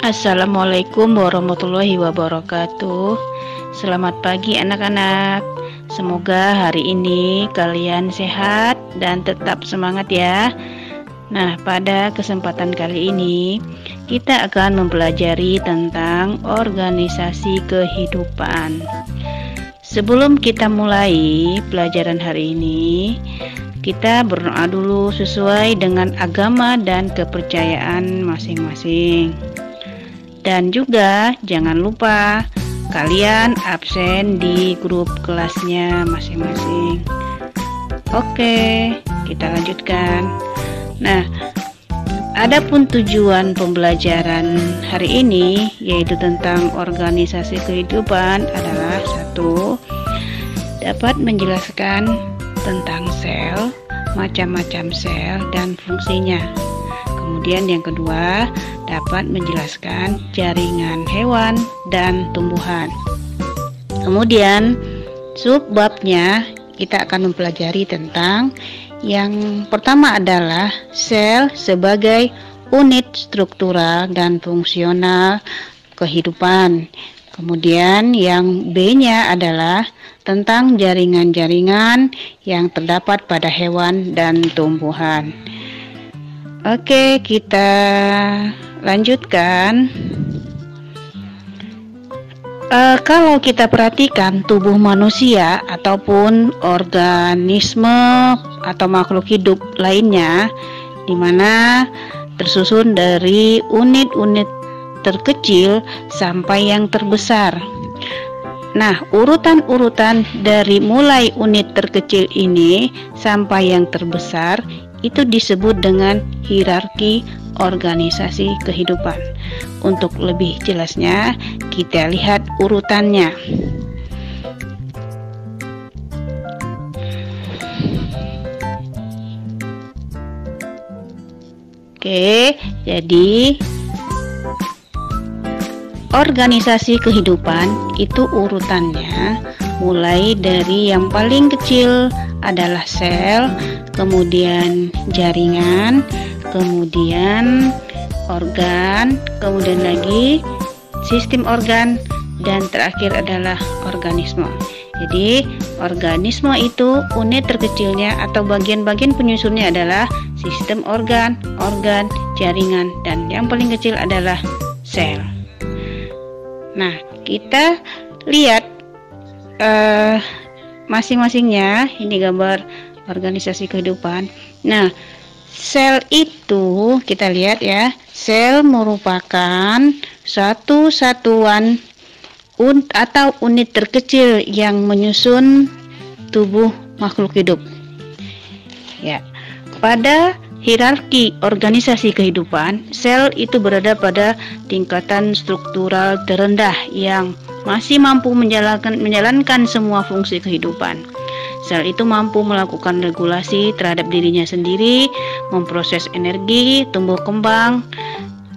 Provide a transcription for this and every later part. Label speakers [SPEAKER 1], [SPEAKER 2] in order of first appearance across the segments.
[SPEAKER 1] Assalamualaikum warahmatullahi wabarakatuh. Selamat pagi anak-anak. Semoga hari ini kalian sehat dan tetap semangat ya. Nah, pada kesempatan kali ini kita akan mempelajari tentang organisasi kehidupan. Sebelum kita mulai pelajaran hari ini, kita berdoa dulu sesuai dengan agama dan kepercayaan masing-masing. Dan juga jangan lupa kalian absen di grup kelasnya masing-masing. Oke, kita lanjutkan. Nah, adapun tujuan pembelajaran hari ini yaitu tentang organisasi kehidupan adalah: 1. Dapat menjelaskan tentang sel, macam-macam sel dan fungsinya. Kemudian yang kedua, dapat menjelaskan jaringan hewan dan tumbuhan. Kemudian subbabnya kita akan mempelajari tentang yang pertama adalah sel sebagai unit struktural dan fungsional kehidupan. Kemudian yang B-nya adalah tentang jaringan-jaringan yang terdapat pada hewan dan tumbuhan. Oke, kita lanjutkan. Kalau kita perhatikan tubuh manusia ataupun organisme atau makhluk hidup lainnya, di mana tersusun dari unit-unit terkecil sampai yang terbesar. Nah, urutan-urutan dari mulai unit terkecil ini sampai yang terbesar itu disebut dengan hierarki organisasi kehidupan. Untuk lebih jelasnya, kita lihat urutannya. Oke, jadi organisasi kehidupan itu urutannya mulai dari yang paling kecil adalah sel, kemudian jaringan, kemudian organ, kemudian lagi sistem organ, dan terakhir adalah organisme. Jadi organisme itu unit terkecilnya atau bagian-bagian penyusunnya adalah sistem organ, jaringan, dan yang paling kecil adalah sel. Nah, kita lihat masing-masingnya. Ini gambar organisasi kehidupan. Nah, sel itu kita lihat ya, sel merupakan suatu satuan atau unit terkecil yang menyusun tubuh makhluk hidup. Ya, pada hierarki organisasi kehidupan, sel itu berada pada tingkatan struktural terendah yang masih mampu menjalankan semua fungsi kehidupan. Sel itu mampu melakukan regulasi terhadap dirinya sendiri, memproses energi, tumbuh kembang,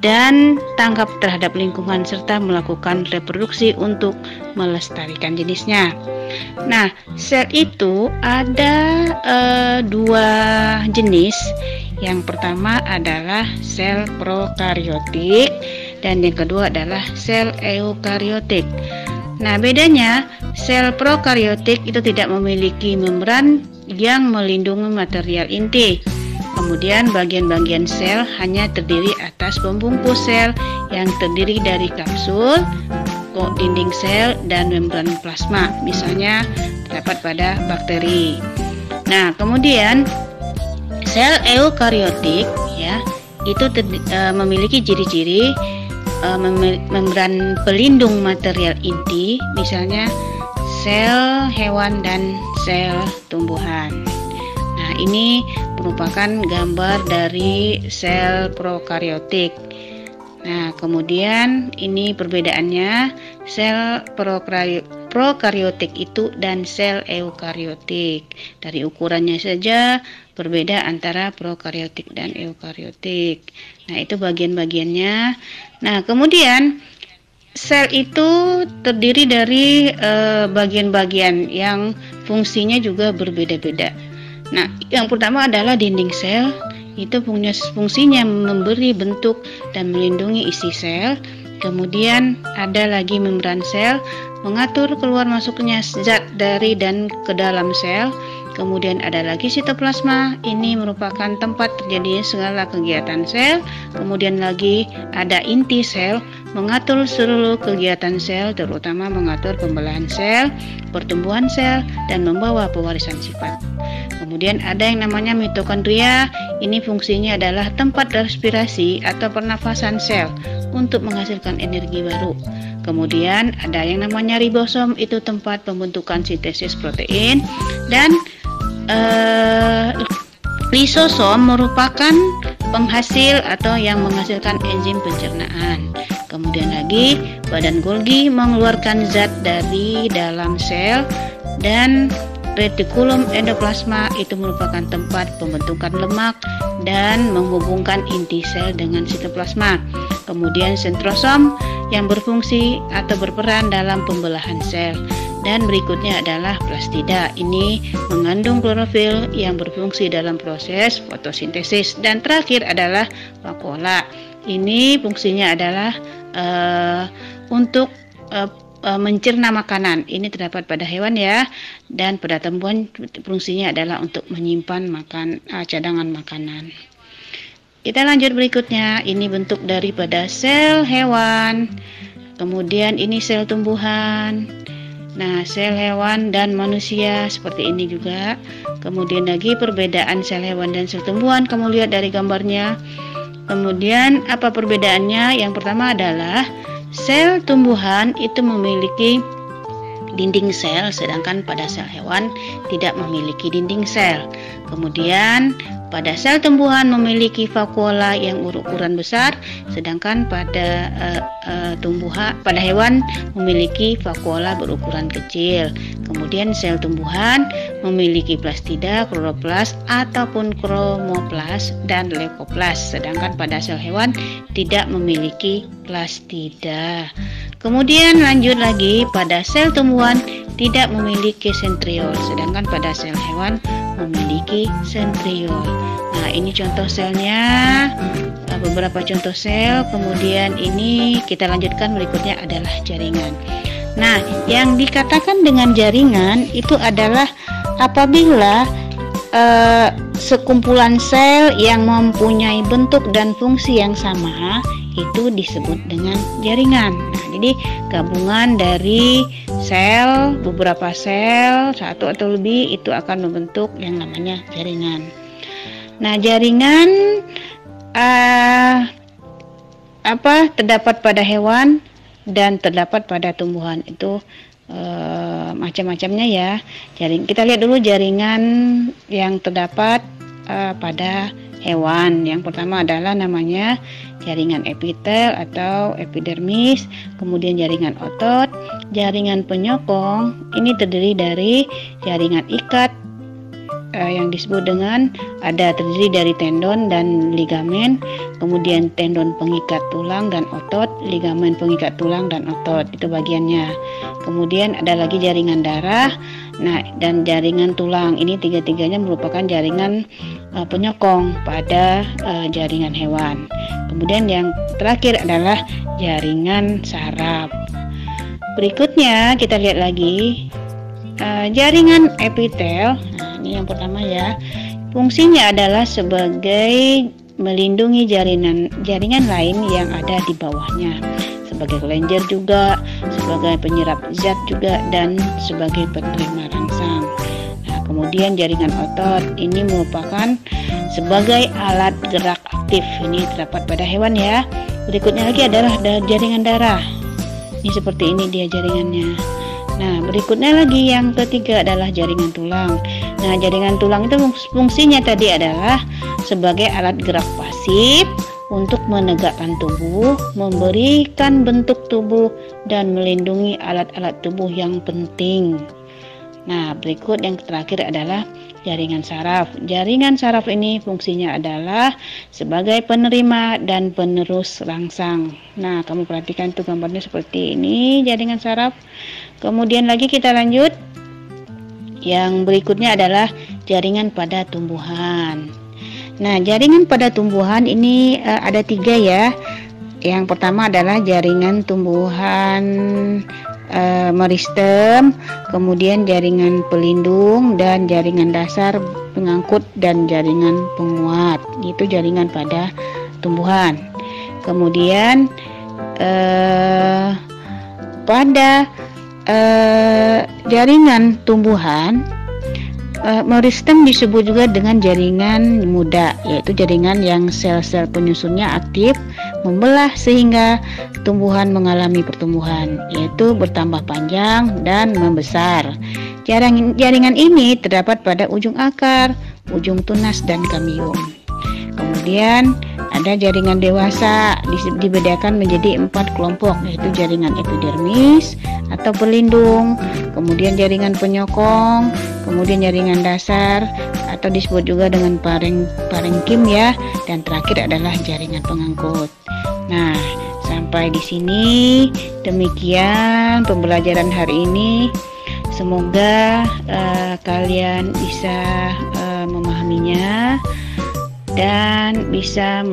[SPEAKER 1] dan tanggap terhadap lingkungan serta melakukan reproduksi untuk melestarikan jenisnya. Nah, sel itu ada dua jenis. Yang pertama adalah sel prokariotik dan yang kedua adalah sel eukariotik. Nah, bedanya sel prokariotik itu tidak memiliki membran yang melindungi material inti. Kemudian bagian-bagian sel hanya terdiri atas pembungkus sel yang terdiri dari kapsul, dinding sel, dan membran plasma. Misalnya terdapat pada bakteri. Nah, kemudian sel eukariotik ya, itu memiliki ciri-ciri membran pelindung material inti, misalnya sel hewan dan sel tumbuhan. Nah, ini merupakan gambar dari sel prokariotik. Nah, kemudian ini perbedaannya sel prokariotik itu dan sel eukariotik. Dari ukurannya saja berbeda antara prokariotik dan eukariotik. Nah, itu bagian-bagiannya. Nah, kemudian sel itu terdiri dari bagian-bagian yang fungsinya juga berbeda-beda. Nah, yang pertama adalah dinding sel, itu fungsinya memberi bentuk dan melindungi isi sel. Kemudian ada lagi membran sel, mengatur keluar masuknya zat dari dan ke dalam sel. Kemudian ada lagi sitoplasma, ini merupakan tempat terjadinya segala kegiatan sel. Kemudian lagi ada inti sel, mengatur seluruh kegiatan sel, terutama mengatur pembelahan sel, pertumbuhan sel, dan membawa pewarisan sifat. Kemudian ada yang namanya mitokondria, ini fungsinya adalah tempat respirasi atau pernafasan sel untuk menghasilkan energi baru. Kemudian ada yang namanya ribosom, itu tempat pembentukan sintesis protein, dan lisosom merupakan penghasil atau yang menghasilkan enzim pencernaan. Kemudian lagi badan Golgi mengeluarkan zat dari dalam sel, dan retikulum endoplasma itu merupakan tempat pembentukan lemak dan menghubungkan inti sel dengan sitoplasma. Kemudian sentrosom yang berfungsi atau berperan dalam pembelahan sel. Dan berikutnya adalah plastida, ini mengandung klorofil yang berfungsi dalam proses fotosintesis. Dan terakhir adalah vakuola, ini fungsinya adalah untuk mencerna makanan. Ini terdapat pada hewan ya, dan pada tumbuhan fungsinya adalah untuk menyimpan cadangan makanan. Kita lanjut berikutnya, ini bentuk daripada sel hewan. Kemudian ini sel tumbuhan. Nah, sel hewan dan manusia seperti ini juga. Kemudian lagi perbedaan sel hewan dan sel tumbuhan, kamu lihat dari gambarnya. Kemudian apa perbedaannya? Yang pertama adalah sel tumbuhan itu memiliki dinding sel, sedangkan pada sel hewan tidak memiliki dinding sel. Kemudian pada sel tumbuhan memiliki vakuola yang berukuran besar, sedangkan pada pada hewan memiliki vakuola berukuran kecil. Kemudian sel tumbuhan memiliki plastida, kloroplas ataupun kromoplas dan leukoplas, sedangkan pada sel hewan tidak memiliki plastida. Kemudian lanjut lagi, pada sel tumbuhan tidak memiliki sentriol, sedangkan pada sel hewan memiliki sentriol. Nah, ini contoh selnya, beberapa contoh sel. Kemudian ini kita lanjutkan, berikutnya adalah jaringan. Nah, yang dikatakan dengan jaringan itu adalah apabila sekumpulan sel yang mempunyai bentuk dan fungsi yang sama itu disebut dengan jaringan. Nah, jadi gabungan dari sel, beberapa sel, satu atau lebih, itu akan membentuk yang namanya jaringan. Nah, jaringan terdapat pada hewan dan terdapat pada tumbuhan, itu macam-macamnya ya. Kita lihat dulu jaringan yang terdapat pada hewan. Yang pertama adalah namanya jaringan epitel atau epidermis, kemudian jaringan otot, jaringan penyokong. Ini terdiri dari jaringan ikat yang disebut dengan terdiri dari tendon dan ligamen, kemudian tendon pengikat tulang dan otot, ligamen pengikat tulang dan otot, itu bagiannya. Kemudian ada lagi jaringan darah, nah, dan jaringan tulang. Ini tiga-tiganya merupakan jaringan penyokong pada jaringan hewan. Kemudian yang terakhir adalah jaringan saraf. Berikutnya kita lihat lagi jaringan epitel. Nah, ini yang pertama ya. Fungsinya adalah sebagai melindungi jaringan lain yang ada di bawahnya, sebagai kelenjar juga, sebagai penyerap zat juga, dan sebagai penerima rangsang. Nah, kemudian jaringan otot ini merupakan sebagai alat gerak aktif. Ini terdapat pada hewan ya. Berikutnya lagi adalah jaringan darah. Ini seperti ini dia jaringannya. Nah, berikutnya lagi yang ketiga adalah jaringan tulang. Nah, jaringan tulang itu fungsinya tadi adalah sebagai alat gerak pasif untuk menegakkan tubuh, memberikan bentuk tubuh, dan melindungi alat-alat tubuh yang penting. Nah, berikut yang terakhir adalah jaringan saraf. Jaringan saraf ini fungsinya adalah sebagai penerima dan penerus rangsang. Nah, kamu perhatikan tuh gambarnya seperti ini jaringan saraf. Kemudian lagi kita lanjut. Yang berikutnya adalah jaringan pada tumbuhan. Nah, jaringan pada tumbuhan ini ada 3 ya. Yang pertama adalah jaringan tumbuhan meristem, kemudian jaringan pelindung dan jaringan dasar pengangkut dan jaringan penguat. Itu jaringan pada tumbuhan. Kemudian pada jaringan tumbuhan meristem disebut juga dengan jaringan muda, yaitu jaringan yang sel-sel penyusunnya aktif membelah sehingga tumbuhan mengalami pertumbuhan, yaitu bertambah panjang dan membesar. Jaringan ini terdapat pada ujung akar, ujung tunas, dan kamium. Kemudian ada jaringan dewasa, dibedakan menjadi 4 kelompok, yaitu jaringan epidermis atau pelindung, kemudian jaringan penyokong, kemudian jaringan dasar atau disebut juga dengan parenkim ya, dan terakhir adalah jaringan pengangkut. Nah, sampai di sini demikian pembelajaran hari ini. Semoga kalian bisa memahaminya dan bisa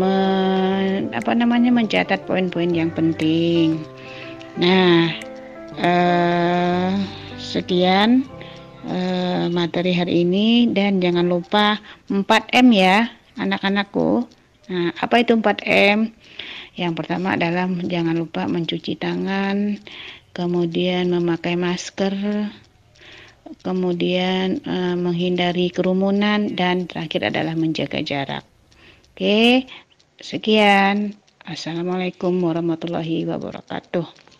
[SPEAKER 1] mencatat poin-poin yang penting. Nah, sekian materi hari ini, dan jangan lupa 4M ya anak-anakku. Nah, apa itu 4M? Yang pertama adalah jangan lupa mencuci tangan, kemudian memakai masker, kemudian menghindari kerumunan, dan terakhir adalah menjaga jarak. Oke, sekian. Assalamualaikum warahmatullahi wabarakatuh.